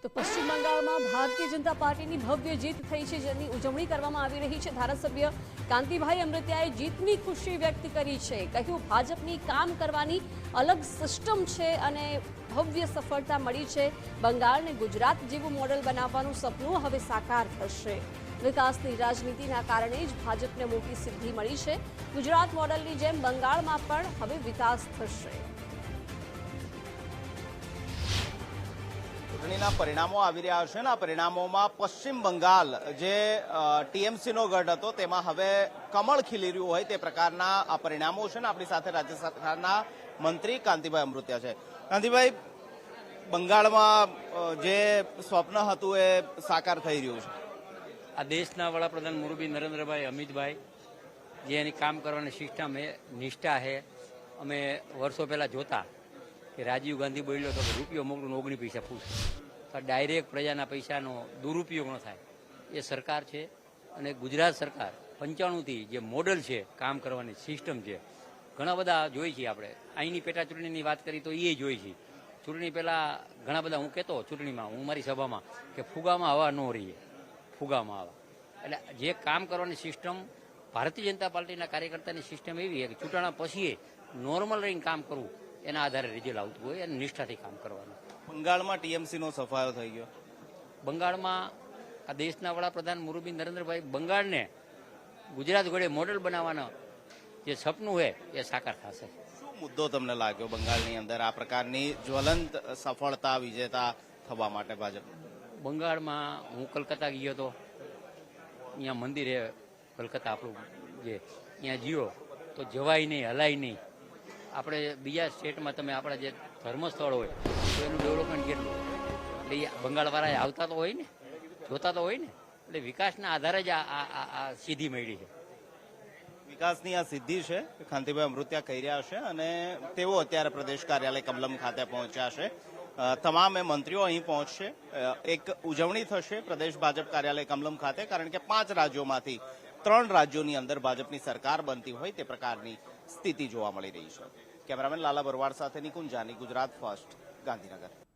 તો પશ્ચિમ બંગાળમાં ભારતીય જનતા પાર્ટીની ભવ્ય જીત થઈ છે, જેની ઉજવણી કરવામાં આવી રહી છે। ધારાસભ્ય કાંતિભાઈ અમૃતિયાએ જીતની ખુશી વ્યક્ત કરી છે। કહ્યું, ભાજપની કામ કરવાની અલગ સિસ્ટમ છે અને ભવ્ય સફળતા મળી છે। બંગાળને ગુજરાત જેવું મોડેલ બનાવવાનું સપનું હવે સાકાર થશે। વિકાસની રાજનીતિના કારણે જ ભાજપને મોટી સિદ્ધિ મળી છે। ગુજરાત મોડેલની જેમ બંગાળમાં પણ હવે વિકાસ થશે। ચૂંટણીના પરિણામો આવી રહ્યા છે ને આ પરિણામોમાં પશ્ચિમ બંગાળ જે ટીએમસીનો ગઢ હતો તેમાં હવે કમળ ખીલી રહ્યું હોય તે પ્રકારના આ પરિણામો છે ને આપણી સાથે રાજ્ય સરકારના મંત્રી કાંતિભાઈ અમૃતિયા છે। કાંતિભાઈ, બંગાળમાં જે સ્વપ્ન હતું એ સાકાર થઈ રહ્યું છે। આ દેશના વડાપ્રધાન મુરબી નરેન્દ્રભાઈ અમિતભાઈ જે એની કામ કરવાની સિસ્ટમ છે, નિષ્ઠા છે। અમે વર્ષો પહેલા જોતા કે રાજીવ ગાંધી બોલ્યો તો કે રૂપિયો મોકલું 19 પૈસા પૂછે, તો ડાયરેક્ટ પ્રજાના પૈસાનો દુરુપયોગ ન થાય એ સરકાર છે। અને ગુજરાત સરકાર 95થી જે મોડલ છે, કામ કરવાની સિસ્ટમ છે, ઘણા બધા જોઈ છીએ આપણે। અહીંની પેટા ચૂંટણીની વાત કરી તો એ જોઈ છીએ। ચૂંટણી પહેલાં ઘણા બધા હું કહેતો ચૂંટણીમાં, હું મારી સભામાં, કે ફુગામાં હવા ન રહીએ, ફુગામાં હવા। એટલે જે કામ કરવાની સિસ્ટમ ભારતીય જનતા પાર્ટીના કાર્યકર્તાની સિસ્ટમ એવી છે કે ચૂંટણા પછી નોર્મલ રહીને કામ કરવું, એના આધારે રિઝલ્ટ આવતું હોય અને નિષ્ઠાથી કામ કરવાનું। બંગાળમાં ટીએમસીનો સફાયો થઈ ગયો। બંગાળમાં આ દેશના વડાપ્રધાન મુરબી નરેન્દ્રભાઈ બંગાળને ગુજરાત ઘોડે મોડેલ બનાવવાનો જે સપનું છે એ સાકાર થશે। શું મુદ્દો તમને લાગ્યો બંગાળની અંદર આ પ્રકારની જ્વલંત સફળતા વિજેતા થવા માટે ભાજપ? બંગાળમાં હું કલકત્તા ગયો હતો, અહીંયા મંદિરે કલકત્તા આપણું જે અહીંયા જીઓ તો જવાય નહીં, હલાય નહીં। આપણે બીજા સ્ટેટમાં તમે આપણા જે ધર્મસ્થળ હોય તો એનું ડેવલપમેન્ટ કેટલું, એટલે એ બંગાળવાળા આવતા તો હોય ને, જોતા તો હોય ને। એટલે વિકાસના આધારે જ આ સિદ્ધિ મળી છે। વિકાસની આ સિદ્ધિ છે કાંતિભાઈ અમૃતિયા કહી રહ્યા છે અને તેઓ અત્યારે પ્રદેશ કાર્યાલય કમલમ ખાતે પહોંચ્યા છે। તમામે મંત્રીઓ અહીં પહોંચશે। એક ઉજવણી થશે પ્રદેશ ભાજપ કાર્યાલય કમલમ ખાતે, કારણ કે 5 રાજ્યોમાંથી 3 રાજ્યોની અંદર ભાજપની સરકાર બનતી હોય તે પ્રકારની સ્થિતિ જોવા મળી રહી છે। કેમેરામેન લાલા બરવાડ સાથે નિકુંજ જાની, ગુજરાત ફર્સ્ટ, ગાંધીનગર।